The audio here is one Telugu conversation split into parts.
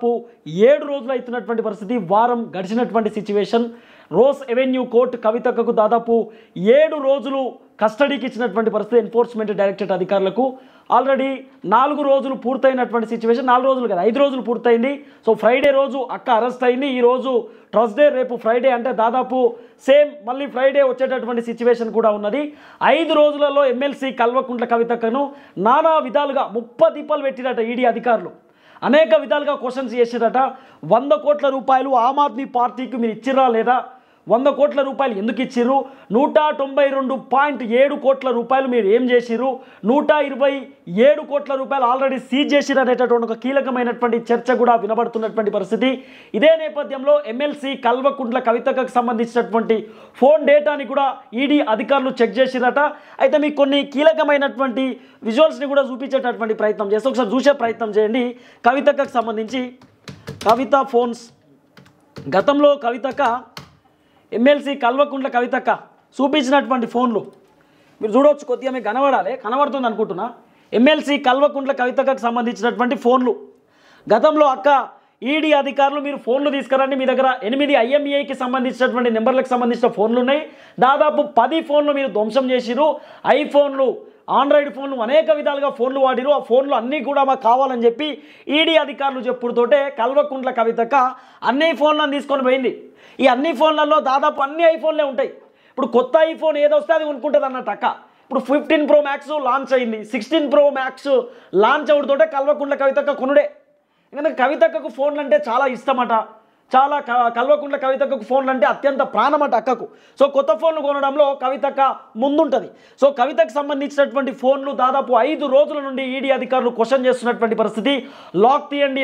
దాదాపు 7 రోజులు అవుతున్నటువంటి పరిస్థితి, వారం గడిచినటువంటి సిచ్యువేషన్. రోజ్ ఎవెన్యూ కోర్టు కవితక్కకు దాదాపు 7 రోజులు కస్టడీకి ఇచ్చినటువంటి పరిస్థితి ఎన్ఫోర్స్మెంట్ డైరెక్టరేట్ అధికారులకు. ఆల్రెడీ 4 రోజులు పూర్తయినటువంటి సిచ్యువేషన్, 4 రోజులు కదా 5 రోజులు పూర్తయింది. సో ఫ్రైడే రోజు అక్క అరెస్ట్ అయింది, ఈరోజు థర్స్డే, రేపు ఫ్రైడే, అంటే దాదాపు సేమ్ మళ్ళీ ఫ్రైడే వచ్చేటటువంటి సిచ్యువేషన్ కూడా ఉన్నది. 5 రోజులలో ఎమ్మెల్సీ కల్వకుంట్ల కవితక్కను నానా విధాలుగా 30 తిప్పలు పెట్టిరట ఈడీ అధికారులు. అనేక విధాలుగా క్వశ్చన్స్ చేసిరట. 100 కోట్ల రూపాయలు ఆమ్ ఆద్మీ పార్టీకి మీరు ఇచ్చిరా లేదా, 100 కోట్ల రూపాయలు ఎందుకు ఇచ్చిర్రు, 192.7 కోట్ల రూపాయలు మీరు ఏం చేసిర్రు, 127 కోట్ల రూపాయలు ఆల్రెడీ సీజ్ చేసిరు అనేటటువంటి ఒక కీలకమైనటువంటి చర్చ కూడా వినబడుతున్నటువంటి పరిస్థితి. ఇదే నేపథ్యంలో ఎమ్మెల్సీ కల్వకుంట్ల కవితకు సంబంధించినటువంటి ఫోన్ డేటాని కూడా ఈడీ అధికారులు చెక్ చేసిరట. అయితే మీకు కొన్ని కీలకమైనటువంటి విజువల్స్ని కూడా చూపించేటటువంటి ప్రయత్నం చేస్తే ఒకసారి చూసే ప్రయత్నం చేయండి. కవితకు సంబంధించి కవిత ఫోన్స్, గతంలో కవితక్క ఎమ్మెల్సీ కల్వకుంట్ల కవితక్క చూపించినటువంటి ఫోన్లు మీరు చూడవచ్చు, కొద్దిగా మీకు కనబడుతుంది అనుకుంటున్నా. ఎమ్మెల్సీ కల్వకుంట్ల కవితకు సంబంధించినటువంటి ఫోన్లు గతంలో అక్క ఈడీ అధికారులు మీరు ఫోన్లు తీసుకురండి, మీ దగ్గర 8 IMEIకి సంబంధించినటువంటి నెంబర్లకు సంబంధించిన ఫోన్లు ఉన్నాయి, దాదాపు 10 ఫోన్లు మీరు ధ్వంసం చేసిరు, ఐఫోన్లు, ఆండ్రాయిడ్ ఫోన్లు, అనేక విధాలుగా ఫోన్లు వాడిరు, ఆ ఫోన్లు అన్నీ కూడా మాకు కావాలని చెప్పి ఈడీ అధికారులు చెప్పుడుతోటే కల్వకుంట్ల కవితక్క అన్ని ఫోన్లను తీసుకొని పోయింది. ఈ అన్ని ఫోన్లలో దాదాపు అన్ని ఐఫోన్లే ఉంటాయి. ఇప్పుడు కొత్త ఐఫోన్ ఏదో వస్తే అది కొనుక్కుంటుంది అన్నట్టు అక్క. ఇప్పుడు 15 Pro Max లాంచ్ అయింది, 16 Pro Max లాంచ్ అవుడుతోటే కల్వకుంట్ల కవితక్క కొనుడే. ఎందుకంటే కవితక్కకు ఫోన్లు అంటే చాలా ఇష్టమట, చాలా కల్వకుంట్ల కవితక్కకు ఫోన్లు అంటే అత్యంత ప్రాణమట అక్కకు. సో కొత్త ఫోన్లు కొనడంలో కవితక్క ముందుంటుంది. సో కవితకు సంబంధించినటువంటి ఫోన్లు దాదాపు 5 రోజుల నుండి ఈడీ అధికారులు క్వశ్చన్ చేస్తున్నటువంటి పరిస్థితి. లాక్ తీయండి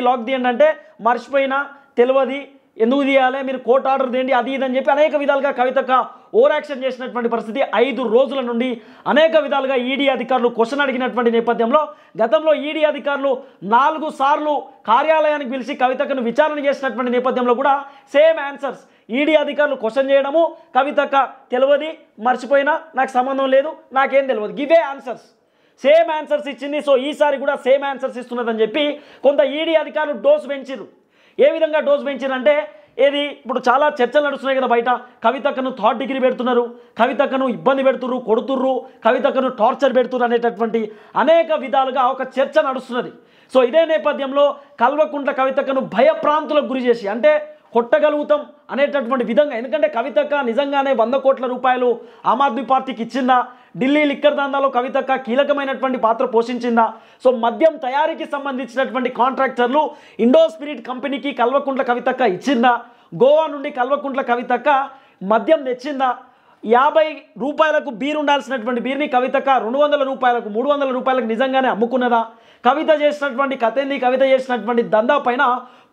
అంటే మర్చిపోయినా, తెలియదు, ఎందుకు తీయాలి, మీరు కోర్టు ఆర్డర్ తీయండి, అది ఇదని చెప్పి అనేక విధాలుగా కవితక్క ఓవర్ యాక్షన్ చేసినటువంటి పరిస్థితి. 5 రోజుల నుండి అనేక విధాలుగా ఈడీ అధికారులు క్వశ్చన్ అడిగినటువంటి నేపథ్యంలో గతంలో ఈడీ అధికారులు 4 సార్లు కార్యాలయానికి పిలిచి కవితక్కను విచారణ చేసినటువంటి నేపథ్యంలో కూడా సేమ్ ఆన్సర్స్. ఈడీ అధికారులు క్వశ్చన్ చేయడము, కవితక్క తెలియదు, మర్చిపోయినా, నాకు సంబంధం లేదు, నాకేం తెలియదు, గివే ఆన్సర్స్, సేమ్ ఆన్సర్స్ ఇచ్చింది. సో ఈసారి కూడా సేమ్ ఆన్సర్స్ ఇస్తున్నదని చెప్పి కొంత ఈడీ అధికారులు డోస్ పెంచిరు. ఏ విధంగా డోస్ పెంచారంటే, ఏది ఇప్పుడు చాలా చర్చలు నడుస్తున్నాయి కదా బయట, కవితక్కను 3rd డిగ్రీ పెడుతున్నారు, కవితక్కను ఇబ్బంది పెడుతుర్రు, కొడుతుర్రు, కవితక్కను టార్చర్ పెడుతుర్రు అనేటటువంటి అనేక విధాలుగా ఒక చర్చ నడుస్తున్నది. సో ఇదే నేపథ్యంలో కల్వకుంట్ల కవితక్కను భయప్రాంతులకు గురి చేసి, అంటే కొట్టగలుగుతాం అనేటటువంటి విధంగా, ఎందుకంటే కవితక్క నిజంగానే 100 కోట్ల రూపాయలు ఆమ్ ఆద్మీ పార్టీకి ఇచ్చిందా, ఢిల్లీ లిక్కర్ దందాలో కవితక్క కీలకమైనటువంటి పాత్ర పోషించిందా, సో మద్యం తయారీకి సంబంధించినటువంటి కాంట్రాక్టర్లు ఇండో స్పిరిట్ కంపెనీకి కల్వకుంట్ల కవితక్క ఇచ్చిందా, గోవా నుండి కల్వకుంట్ల కవితక్క మద్యం తెచ్చిందా, 50 రూపాయలకు బీర్ ఉండాల్సినటువంటి బీర్ని కవితక్క 200 రూపాయలకు 300 రూపాయలకు నిజంగానే అమ్ముకున్నదా, కవిత చేసినటువంటి కథేంది, కవిత చేసినటువంటి దందా పైన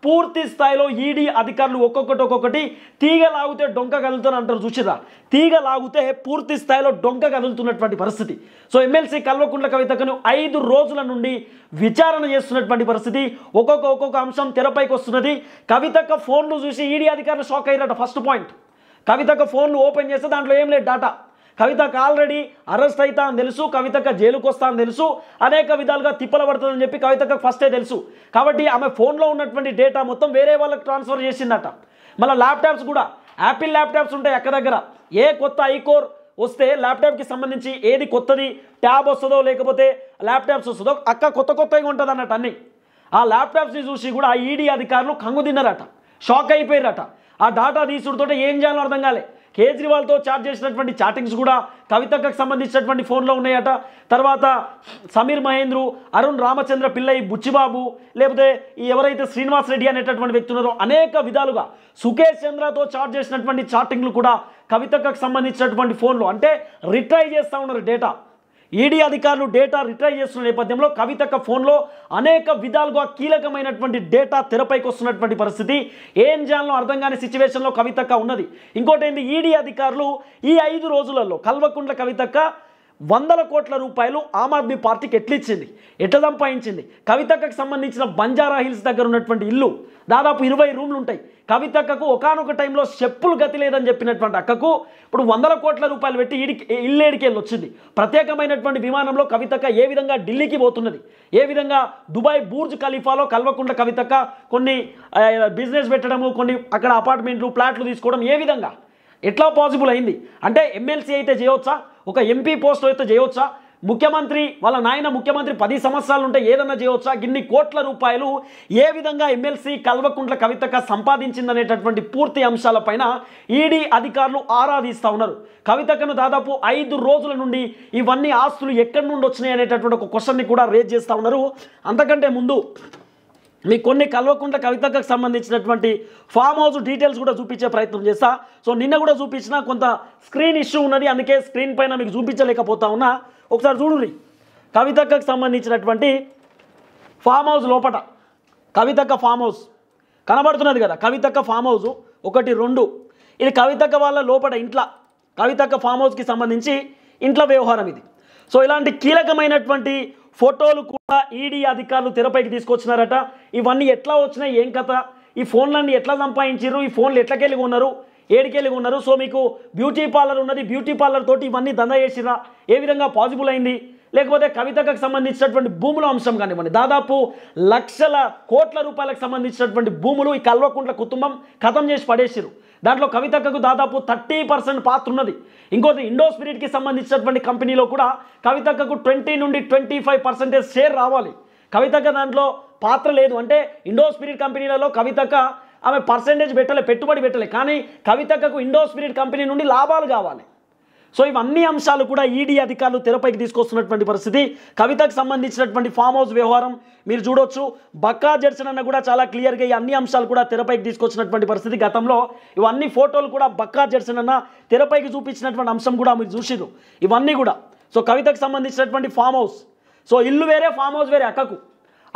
పూర్తి స్థాయిలో ఈడీ అధికారులు ఒక్కొక్కటి తీగ లాగితే డొంక కదులుతారు అంటారు చూసిరా, తీగ లాగితే పూర్తి స్థాయిలో డొంక కదులుతున్నటువంటి పరిస్థితి. సో ఎమ్మెల్సీ కల్వకుంట్ల కవితను 5 రోజుల నుండి విచారణ చేస్తున్నటువంటి పరిస్థితి. ఒక్కొక్క అంశం తెరపైకి వస్తున్నది. కవితక్క ఫోన్లు చూసి ఈడీ అధికారులు షాక్ అయ్యారట. ఫస్ట్ పాయింట్, కవితక్క ఫోన్లు ఓపెన్ చేస్తే దాంట్లో ఏం లేదు డాటా. కవితక్క ఆల్రెడీ అరెస్ట్ అవుతా అని తెలుసు, కవితక్క జైలుకు వస్తా అని తెలుసు, అనేక విధాలుగా తిప్పల పడుతుందని చెప్పి కవితక్క ఫస్టే తెలుసు. కాబట్టి ఆమె ఫోన్లో ఉన్నటువంటి డేటా మొత్తం వేరే వాళ్ళకి ట్రాన్స్ఫర్ చేసిందట. మళ్ళీ ల్యాప్టాప్స్ కూడా యాపిల్ ల్యాప్టాప్స్ ఉంటాయి అక్క దగ్గర. ఏ కొత్త ఐకోర్ వస్తే ల్యాప్టాప్కి సంబంధించి ఏది కొత్తది ట్యాబ్ వస్తుందో లేకపోతే ల్యాప్టాప్స్ వస్తుందో అక్క కొత్తగా ఉంటుంది అన్నట్టు అన్ని. ఆ ల్యాప్టాప్స్ని చూసి కూడా ఆ ఈడీ అధికారులు కంగు తిన్నారట, షాక్ అయిపోయారట. ఆ డాటా తీసుడుతో ఏం చేయాలో అర్థం కాలే. కేజ్రీవాల్తో చాట్ చేసినటువంటి చాటింగ్స్ కూడా కవితక్కకు సంబంధించినటువంటి ఫోన్లో ఉన్నాయట. తర్వాత సమీర్ మహేంద్రు, అరుణ్ రామచంద్ర పిల్లై, బుచ్చిబాబు, లేకపోతే ఎవరైతే శ్రీనివాస్ రెడ్డి అనేటటువంటి వ్యక్తి ఉన్నారో అనేక విధాలుగా సుకేష్ చంద్రతో చాట్ చేసినటువంటి చాటింగ్లు కూడా కవితక్కకు సంబంధించినటువంటి ఫోన్లు, అంటే రిట్రై చేస్తూ ఉన్నారు డేటా. ఈడీ అధికారులు డేటా రిట్రైవ్ చేస్తున్న నేపథ్యంలో కవితక్క ఫోన్లో అనేక విధాలుగా కీలకమైనటువంటి డేటా తెరపైకి వస్తున్నటువంటి పరిస్థితి. ఏం చేయాలో అర్థం కాని సిచ్యువేషన్లో కవితక్క ఉన్నది. ఇంకోటి ఏంటి, ఈడీ అధికారులు ఈ 5 రోజులలో కల్వకుంట్ల కవితక్క వందల కోట్ల రూపాయలు ఆమ్ ఆద్మీ పార్టీకి ఎట్లిచ్చింది, ఎట్లా సంపాదించింది. కవితక్కకు సంబంధించిన బంజారా హిల్స్ దగ్గర ఉన్నటువంటి ఇల్లు దాదాపు 20 రూమ్లు ఉంటాయి. కవితక్కకు ఒకానొక టైంలో చెప్పులు గతి లేదని చెప్పినటువంటి అక్కకు ఇప్పుడు వందల కోట్ల రూపాయలు పెట్టి ఇల్లేడికెళ్ళి వచ్చింది. ప్రత్యేకమైనటువంటి విమానంలో కవితక్క ఏ విధంగా ఢిల్లీకి పోతున్నది, ఏ విధంగా దుబాయ్ బూర్జ్ ఖలీఫాలో కల్వకుంట్ల కవితక్క కొన్ని బిజినెస్ పెట్టడము, కొన్ని అక్కడ అపార్ట్మెంట్లు ఫ్లాట్లు తీసుకోవడం ఏ విధంగా ఎట్లా పాసిబుల్ అయింది అంటే ఎమ్మెల్సీ అయితే చేయవచ్చా, ఒక ఎంపీ పోస్ట్ అయితే చేయవచ్చా, ముఖ్యమంత్రి వాళ్ళ నాయన ముఖ్యమంత్రి 10 సంవత్సరాలు ఉంటే ఏదన్నా చేయవచ్చా, ఇన్ని కోట్ల రూపాయలు ఏ విధంగా ఎమ్మెల్సీ కల్వకుంట్ల కవితక్క సంపాదించిందనేటటువంటి పూర్తి అంశాలపైన ఈడీ అధికారులు ఆరాధిస్తూ ఉన్నారు. కవితక్కను దాదాపు 5 రోజుల నుండి ఇవన్నీ ఆస్తులు ఎక్కడి నుండి వచ్చినాయి అనేటటువంటి ఒక క్వశ్చన్ని కూడా రేజ్ చేస్తూ ఉన్నారు. అంతకంటే ముందు మీకు కొన్ని కల్వకుంట్ల కవితక్కకు సంబంధించినటువంటి ఫామ్ హౌస్ డీటెయిల్స్ కూడా చూపించే ప్రయత్నం చేస్తా. సో నిన్న కూడా చూపించిన కొంత స్క్రీన్ ఇష్యూ ఉన్నది, అందుకే స్క్రీన్ పైన మీకు చూపించలేకపోతా ఉన్నా. ఒకసారి చూడండి, కవితక్కకు సంబంధించినటువంటి ఫామ్ హౌస్ లోపట కవితక్క ఫామ్ హౌస్ కనబడుతున్నది కదా. కవితక్క ఫామ్ హౌస్ 1, 2 ఇది కవితక్క వాళ్ళ లోపల ఇంట్లో కవితక్క ఫామ్ హౌస్కి సంబంధించి ఇంట్లో వ్యవహారం ఇది. సో ఇలాంటి కీలకమైనటువంటి ఫోటోలు కూడా ఈడీ అధికారులు తెరపైకి తీసుకొచ్చినారట. ఇవన్నీ ఎట్లా వచ్చినాయి, ఏం కథ, ఈ ఫోన్లన్నీ ఎట్లా సంపాదించారు, ఈ ఫోన్లు ఎట్లకెళ్ళి ఉన్నారు, ఏడికెళ్ళి ఉన్నారు. సో మీకు బ్యూటీ పార్లర్ ఉన్నది, బ్యూటీ పార్లర్ తోటి ఇవన్నీ దందా చేసిరా, ఏ విధంగా పాసిబుల్ అయింది, లేకపోతే కవితకు సంబంధించినటువంటి భూముల అంశం కానివ్వండి, దాదాపు లక్షల కోట్ల రూపాయలకు సంబంధించినటువంటి భూములు ఈ కల్వకుంట్ల కుటుంబం ఖతం చేసి పడేసిరు. దాంట్లో కవితక్కకు దాదాపు 30% పాత్ర ఉన్నది. ఇంకోటి ఇండో స్పిరిట్కి సంబంధించినటువంటి కంపెనీలో కూడా కవితక్కకు 20 నుండి 25% షేర్ రావాలి. కవితక్క దాంట్లో పాత్ర లేదు. అంటే ఇండో స్పిరిట్ కంపెనీలలో కవితక్క ఆమె పర్సెంటేజ్ పెట్టలే, పెట్టుబడి పెట్టలే, కానీ కవితక్కకు ఇండో స్పిరిట్ కంపెనీ నుండి లాభాలు కావాలి. సో ఇవన్నీ అంశాలు కూడా ఈడీ అధికారులు తెరపైకి తీసుకొస్తున్నటువంటి పరిస్థితి. కవితకు సంబంధించినటువంటి ఫామ్ హౌస్ వ్యవహారం మీరు చూడొచ్చు. బక్కా జడ్సన్ అన్న కూడా చాలా క్లియర్గా ఈ అన్ని అంశాలు కూడా తెరపైకి తీసుకొచ్చినటువంటి పరిస్థితి. గతంలో ఇవన్నీ ఫోటోలు కూడా బక్కా జడ్సన్ అన్న తెరపైకి చూపించినటువంటి అంశం కూడా మీరు చూసిరు ఇవన్నీ కూడా. సో కవితకు సంబంధించినటువంటి ఫామ్ హౌస్, సో ఇల్లు వేరే ఫామ్ హౌస్ వేరే,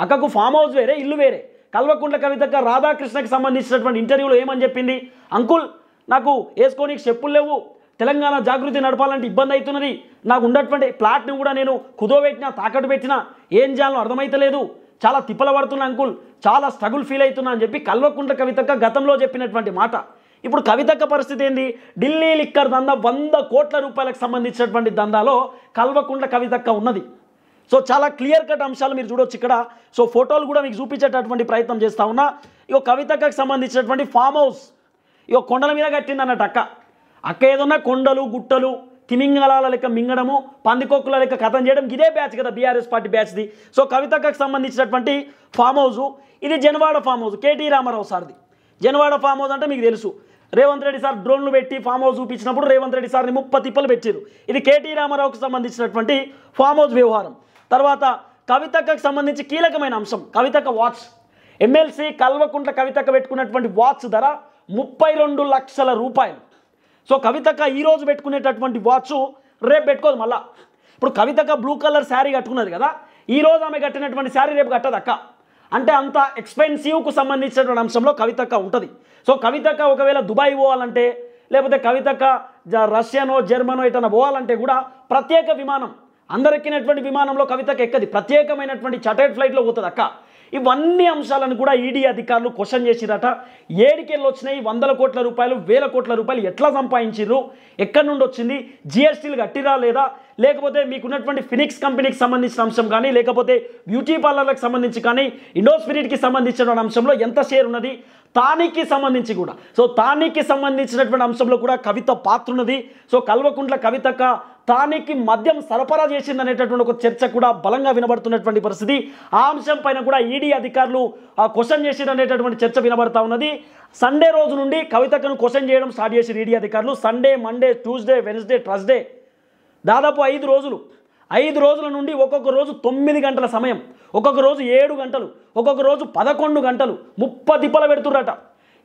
అక్కకు ఫామ్ హౌస్ వేరే ఇల్లు వేరే. కల్వకుంట్ల కవితక్క రాధాకృష్ణకి సంబంధించినటువంటి ఇంటర్వ్యూలో ఏమని చెప్పింది, అంకుల్ నాకు వేసుకోనికి చెప్పులు లేవు, తెలంగాణ జాగృతి నడపాలంటే ఇబ్బంది అవుతున్నది, నాకు ఉన్నటువంటి ప్లాట్ని కూడా నేను కుదోబెట్టినా తాకట్టు పెట్టినా ఏం చేయాలో అర్థమైతలేదు, చాలా తిప్పల పడుతున్నా అంకుల్, చాలా స్ట్రగుల్ ఫీల్ అవుతున్నా అని చెప్పి కల్వకుంట్ల కవితక్క గతంలో చెప్పినటువంటి మాట. ఇప్పుడు కవితక్క పరిస్థితి ఏంది, ఢిల్లీ లిక్కర్ దందా 100 కోట్ల రూపాయలకు సంబంధించినటువంటి దందాలో కల్వకుంట్ల కవితక్క ఉన్నది. సో చాలా క్లియర్ కట్ అంశాలు మీరు చూడొచ్చు ఇక్కడ. సో ఫోటోలు కూడా మీకు చూపించేటటువంటి ప్రయత్నం చేస్తా ఉన్నా. ఇగో కవితక్కకు సంబంధించినటువంటి ఫామ్ హౌస్ ఇగో కొండల మీద కట్టింది అన్నట్టు. అక్క ఏదన్నా కొండలు గుట్టలు తిమింగళాల లెక్క మింగడము, పందికొక్కుల లెక్క కథం చేయడం, ఇదే బ్యాచ్ కదా బీఆర్ఎస్ పార్టీ బ్యాచ్ది. సో కవితక్కకు సంబంధించినటువంటి ఫామ్ హౌస్ ఇది Janwada farm house, KT Rama Rao సార్ది. జనవాడ ఫామ్ హౌస్ అంటే మీకు తెలుసు, రేవంత్ రెడ్డి సార్ డ్రోన్లు పెట్టి ఫామ్ హౌస్ చూపించినప్పుడు రేవంత్ రెడ్డి సార్ని 30 తిప్పలు పెట్టారు. ఇది కేటీ రామారావుకు సంబంధించినటువంటి ఫామ్ హౌస్ వ్యవహారం. తర్వాత కవితక్కకు సంబంధించి కీలకమైన అంశం కవితక్క వాచ్. ఎమ్మెల్సీ కల్వకుంట్ల కవితక్క పెట్టుకున్నటువంటి వాచ్ ధర 32 లక్షల రూపాయలు. సో కవితక్క ఈరోజు పెట్టుకునేటటువంటి వాచ్ రేపు పెట్టుకోదు మళ్ళా. ఇప్పుడు కవితక్క బ్లూ కలర్ శారీ కట్టుకున్నది కదా, ఈరోజు ఆమె కట్టినటువంటి శారీ రేపు కట్టదక్క. అంటే అంత ఎక్స్పెన్సివ్కు సంబంధించినటువంటి అంశంలో కవితక్క ఉంటుంది. సో కవితక్క ఒకవేళ దుబాయ్ పోవాలంటే, లేకపోతే కవితక్క రష్యానో జర్మనో ఎటన్నా పోవాలంటే కూడా ప్రత్యేక విమానం, అందరెక్కినటువంటి విమానంలో కవితక్క ఎక్కది, ప్రత్యేకమైనటువంటి చార్టర్డ్ ఫ్లైట్లో పోతుంది అక్క. ఇవన్నీ అంశాలను కూడా ఈడీ అధికారులు క్వశ్చన్ చేసిరట. ఏడికెళ్ళి వచ్చినాయి 100 కోట్ల రూపాయలు 1000 కోట్ల రూపాయలు ఎట్లా సంపాదించారు, ఎక్కడి నుండి వచ్చింది, జిఎస్టీలు కట్టిరా లేదా, లేకపోతే మీకున్నటువంటి ఫినిక్స్ కంపెనీకి సంబంధించిన అంశం కానీ, లేకపోతే బ్యూటీ పార్లర్లకు సంబంధించి కానీ, ఇండో స్పిరిట్కి సంబంధించిన అంశంలో ఎంత షేర్ ఉన్నది, తానికి సంబంధించి కూడా. సో తానికి సంబంధించినటువంటి అంశంలో కూడా కవిత పాత్ర ఉన్నది. సో కల్వకుంట్ల కవితక్క తానికి మద్యం సరఫరా చేసిందనేటటువంటి ఒక చర్చ కూడా బలంగా వినబడుతున్నటువంటి పరిస్థితి. ఆ అంశం పైన కూడా ఈడీ అధికారులు క్వశ్చన్ చేసిరనేటటువంటి చర్చ వినబడతా ఉన్నది. సండే రోజు నుండి కవితక్కను క్వశ్చన్ చేయడం స్టార్ట్ చేసి ఈడీ అధికారులు Sunday, Monday, Tuesday, Wednesday, Thursday దాదాపు 5 రోజులు. 5 రోజుల నుండి ఒక్కొక్క రోజు 9 గంటల సమయం, ఒక్కొక్క రోజు 7 గంటలు, ఒక్కొక్క రోజు 11 గంటలు 30 తిప్పలు పెడుతుర్రట.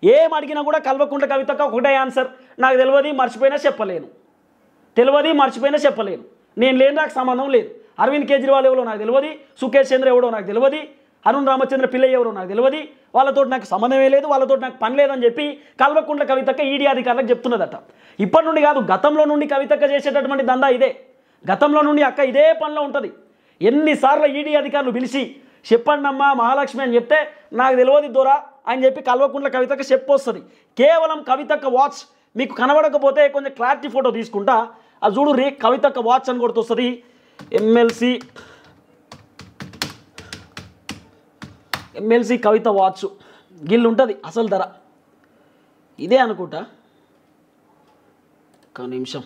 ఏం అడిగినా కూడా కల్వకుంట్ల కవితక్క ఒకటే ఆన్సర్, నాకు తెలియదు మర్చిపోయినా చెప్పలేను, నేను లేని నాకు సంబంధం లేదు, అరవింద్ కేజ్రీవాల్ ఎవరో నాకు తెలియదు, సుఖేష్ చంద్ర ఎవడో నాకు తెలియదు, అరుణ్ రామచంద్ర పిల్లయ్య ఎవరో నాకు తెలియదు, వాళ్ళతో నాకు సంబంధమే లేదు, వాళ్ళతో నాకు పని లేదని చెప్పి కల్వకుంట్ల కవితక్క ఈడీ అధికారులకు చెప్తున్నదట. ఇప్పటి నుండి కాదు, గతంలో నుండి కవితక్క చేసేటటువంటి దందా ఇదే. గతంలో నుండి అక్క ఇదే పనిలో ఉంటుంది. ఎన్నిసార్లు ఈడీ అధికారులు పిలిచి చెప్పండమ్మా మహాలక్ష్మి అని చెప్తే నాకు తెలియదు దొరా అని చెప్పి కల్వకుంట్ల కవితక్క చెప్పొస్తుంది. కేవలం కవితక్క వాచ్ మీకు కనబడకపోతే కొంచెం క్లారిటీ ఫోటో తీసుకుంటా, అది చూడు రే కవితక్క వాచ్ అని కొడుతొస్తుంది. ఎమ్మెల్సీ కవిత వాచ్ గిల్లు ఉంటుంది అసలు ధర ఇదే అనుకుంటా. ఒక నిమిషం,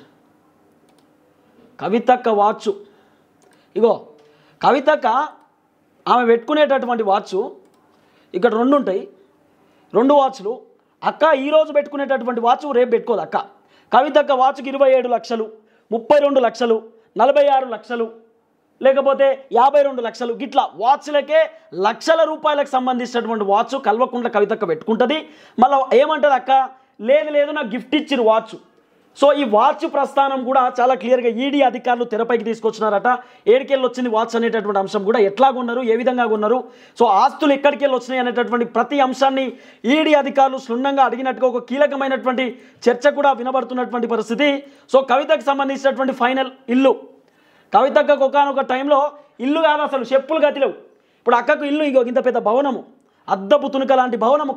కవితక్క వాచ్ ఇగో కవితక్క ఆమె పెట్టుకునేటటువంటి వాచ్ ఇక్కడ 2 ఉంటాయి, 2 వాచ్లు. అక్క ఈరోజు పెట్టుకునేటటువంటి వాచ్ రేపు పెట్టుకోదు అక్క. కవితక్క వాచ్కి 27 లక్షలు, 32 లక్షలు, 46 లక్షలు, లేకపోతే 52 లక్షలు, గిట్లా వాచ్లకే లక్షల రూపాయలకు సంబంధించినటువంటి వాచ్ కల్వకుంట్ల కవితక్క పెట్టుకుంటుంది. మళ్ళీ ఏమంటుంది అక్క, లేదు నాకు గిఫ్ట్ ఇచ్చిరు వాచ్. సో ఈ వాచ్ ప్రస్థానం కూడా చాలా క్లియర్గా ఈడీ అధికారులు తెరపైకి తీసుకొచ్చినారట. ఏడికెళ్ళి వచ్చింది వాచ్ అనేటటువంటి అంశం కూడా ఎట్లా కొన్నారు, ఏ విధంగా కొన్నారు, సో ఆస్తులు ఎక్కడికి వెళ్ళి వచ్చినాయి అనేటటువంటి ప్రతి అంశాన్ని ఈడీ అధికారులు క్షుణ్ణంగా అడిగినట్టుగా ఒక కీలకమైనటువంటి చర్చ కూడా వినబడుతున్నటువంటి పరిస్థితి. సో కవితకు సంబంధించినటువంటి ఫైనల్ ఇల్లు, కవితక్కకు ఒకనొక టైంలో ఇల్లు కాదు అసలు చెప్పులు గతిలేవు. ఇప్పుడు అక్కకు ఇల్లు ఇగో ఇంత పెద్ద భవనము, అద్దపు తునుక లాంటి భవనము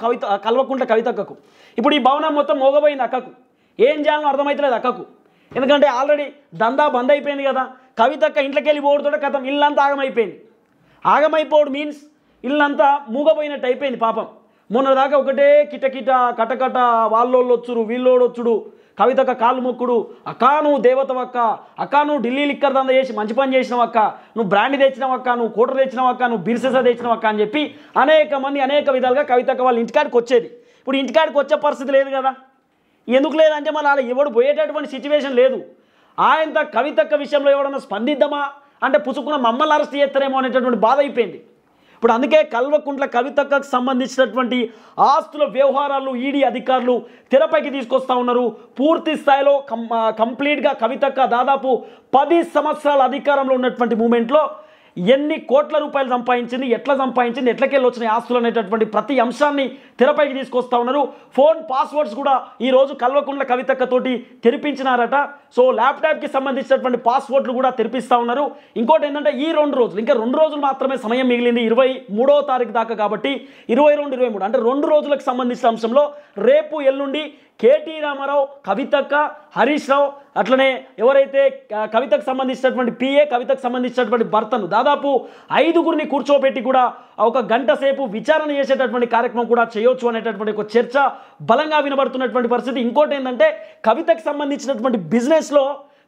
కల్వకుంట్ల కవితక్కకు. ఇప్పుడు ఈ భవనం మొత్తం మోగబోయింది అక్కకు. ఏం చేయాలో అర్థమవుతలేదు అక్కకు, ఎందుకంటే ఆల్రెడీ దందా బంద్ అయిపోయింది కదా. కవితక్క ఇంట్లోకి వెళ్ళి పోవడంతో కథం ఇల్లంతా ఆగమైపోయింది. ఆగమైపోవడు మీన్స్ ఇల్లంతా మూగపోయినట్టు అయిపోయింది పాపం. మొన్నదాకా ఒకటే కిటకిట కటకట, వాళ్ళోళ్ళు వచ్చుడు వీళ్ళోడు వచ్చుడు, కవితక్క కాళ్ళు మొక్కుడు, అక్క నువ్వు దేవతవక్క, అక్క నువ్వు ఢిల్లీ లిక్కర్ దంద చేసి మంచి పని చేసినావక్క, నువ్వు బ్రాండ్ తెచ్చినావక్క, నువ్వు కోటర్ తెచ్చినావక్క, నువ్వు బిర్సెస తెచ్చినావక్క అని చెప్పి అనేక మంది అనేక విధాలుగా కవితక్క వాళ్ళ ఇంటికాడికి వచ్చేది. ఇప్పుడు ఇంటికాడికి వచ్చే పరిస్థితి లేదు కదా. ఎందుకు లేదంటే మళ్ళీ అలా ఎవడు పోయేటటువంటి సిచ్యువేషన్ లేదు. ఆయనతో కవితక్క విషయంలో ఎవడన్నా స్పందిద్దామా అంటే పుచ్చుకున్న మమ్మల్ని అరెస్ట్ చేస్తారేమో అనేటటువంటి బాధ అయిపోయింది. ఇప్పుడు అందుకే కల్వకుంట్ల కవితక్కకు సంబంధించినటువంటి ఆస్తుల వ్యవహారాలు ఈడీ అధికారులు తెరపైకి తీసుకొస్తూ ఉన్నారు. పూర్తి స్థాయిలో కంప్లీట్గా కవితక్క దాదాపు 10 సంవత్సరాల అధికారంలో ఉన్నటువంటి మూమెంట్లో ఎన్ని కోట్ల రూపాయలు సంపాదించింది, ఎట్లా సంపాదించింది, ఎట్లకెళ్ళి వచ్చినాయి ఆస్తులు అనేటటువంటి ప్రతి అంశాన్ని తెరపైకి తీసుకొస్తా ఉన్నారు. ఫోన్ పాస్వర్డ్స్ కూడా ఈరోజు కల్వకుంట్ల కవితక్కతోటి తెరిపించినారట. సో ల్యాప్టాప్కి సంబంధించినటువంటి పాస్వర్డ్లు కూడా తెరిపిస్తూ ఉన్నారు. ఇంకోటి ఏంటంటే ఈ 2 రోజులు, ఇంకా 2 రోజులు మాత్రమే సమయం మిగిలింది 23వ తారీఖు దాకా. కాబట్టి 22, 23 అంటే 2 రోజులకు సంబంధించిన అంశంలో రేపు ఎల్లుండి కేటీ రామారావు, కవితక్క, హరీష్ రావు, అట్లనే ఎవరైతే కవితకు సంబంధించినటువంటి పిఏ, కవితకు సంబంధించినటువంటి భర్తను దాదాపు 5గురిని కూర్చోబెట్టి కూడా ఒక గంట సేపు విచారణ చేసేటటువంటి కార్యక్రమం కూడా చేయొచ్చు అనేటటువంటి ఒక చర్చ బలంగా వినబడుతున్నటువంటి పరిస్థితి. ఇంకోటి ఏంటంటే కవితకు సంబంధించినటువంటి బిజినెస్లో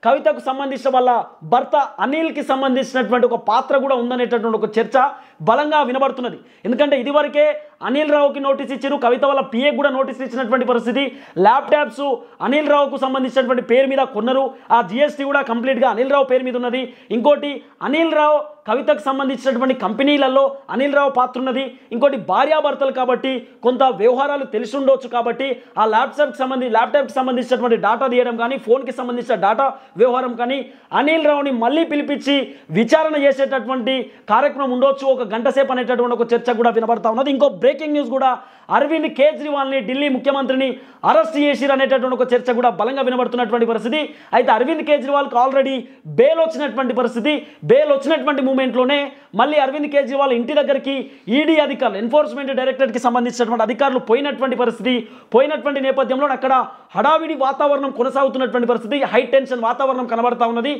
కవితకు సంబంధించిన వాళ్ళ భర్త అనిల్కి సంబంధించినటువంటి ఒక పాత్ర కూడా ఉందనేటటువంటి ఒక చర్చ బలంగా వినబడుతున్నది. ఎందుకంటే ఇదివరకే అనిల్ రావుకి నోటీస్ ఇచ్చారు, కవిత వాళ్ళ పిఏ కూడా నోటీస్ ఇచ్చినటువంటి పరిస్థితి. ల్యాప్టాప్స్ అనిల్ రావుకు సంబంధించినటువంటి పేరు మీద కొన్నారు, ఆ జిఎస్టీ కూడా కంప్లీట్గా అనిల్ రావు పేరు మీద ఉన్నది. ఇంకోటి అనిల్ రావు కవితకు సంబంధించినటువంటి కంపెనీలలో అనిల్ రావు పాత్ర ఉన్నది. ఇంకోటి భార్యాభర్తలు కాబట్టి కొంత వ్యవహారాలు తెలిసి ఉండొచ్చు. కాబట్టి ఆ ల్యాప్టాప్కి సంబంధించినటువంటి డాటా తీయడం కానీ, ఫోన్కి సంబంధించిన డాటా వ్యవహారం కానీ అనిల్ రావుని మళ్ళీ పిలిపించి విచారణ చేసేటటువంటి కార్యక్రమం ఉండొచ్చు ఒక గంట సేపు అనేటటువంటి ఒక చర్చ కూడా వినబడతా ఉన్నది. ఇంకో బ్రేకింగ్ న్యూస్ కూడా, అరవింద్ కేజ్రీవాల్ని ఢిల్లీ ముఖ్యమంత్రిని అరెస్ట్ చేసిరు అనేటటువంటి ఒక చర్చ కూడా బలంగా వినబడుతున్నటువంటి పరిస్థితి. అయితే అరవింద్ కేజ్రీవాల్కి ఆల్రెడీ బెయిల్ వచ్చినటువంటి పరిస్థితి. బెయిల్ వచ్చినటువంటి మూమెంట్లోనే మళ్ళీ అరవింద్ కేజ్రీవాల్ ఇంటి దగ్గరికి ఈడీ అధికారులు, ఎన్ఫోర్స్మెంట్ డైరెక్టరేట్కి సంబంధించినటువంటి అధికారులు పోయినటువంటి పరిస్థితి. పోయినటువంటి నేపథ్యంలో అక్కడ హడావిడి వాతావరణం కొనసాగుతున్నటువంటి పరిస్థితి, హై టెన్షన్ వాతావరణం కనబడతా ఉన్నది.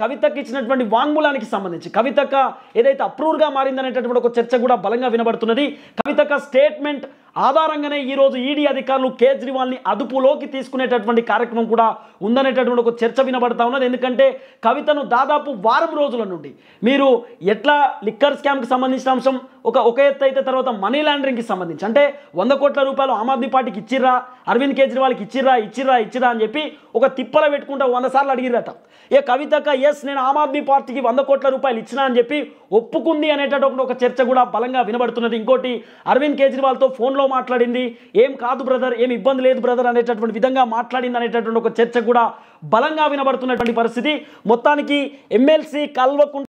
కవితకి ఇచ్చినటువంటి వాంగ్మూలానికి సంబంధించి కవితక్క ఏదైతే అప్రూవ్గా మారిందనేటటువంటి ఒక చర్చ కూడా బలంగా వినబడుతున్నది. కవితక్క స్టేట్మెంట్ ఆధారంగానే ఈరోజు ఈడీ అధికారులు కేజ్రీవాల్ని అదుపులోకి తీసుకునేటటువంటి కార్యక్రమం కూడా ఉందనేటటువంటి ఒక చర్చ వినబడతా ఉన్నది. ఎందుకంటే కవితను దాదాపు వారం రోజుల నుండి మీరు ఎట్లా లిక్కర్ స్కామ్కి సంబంధించిన అంశం ఒక ఎత్తు అయితే, తర్వాత మనీ లాండరింగ్కి సంబంధించి అంటే 100 కోట్ల రూపాయలు ఆమ్ ఆద్మీ పార్టీకి ఇచ్చిర్రా, అరవింద్ కేజ్రీవాల్కి ఇచ్చిర్రా అని చెప్పి ఒక తిప్పల పెట్టుకుంటా 100 సార్లు అడిగిరట. కవితక్క ఎస్ నేను ఆమ్ ఆద్మీ పార్టీకి 100 కోట్ల రూపాయలు ఇచ్చినా అని చెప్పి ఒప్పుకుంది అనేటటువంటి ఒక చర్చ కూడా బలంగా వినబడుతున్నది. ఇంకోటి అరవింద్ కేజ్రీవాల్తో ఫోన్లో మాట్లాడింది, ఏం కాదు బ్రదర్, ఏం ఇబ్బంది లేదు బ్రదర్ అనేటటువంటి విధంగా మాట్లాడింది అనేటటువంటి ఒక చర్చ కూడా బలంగా వినబడుతున్నటువంటి పరిస్థితి. మొత్తానికి ఎమ్మెల్సీ కల్వకుంట్ల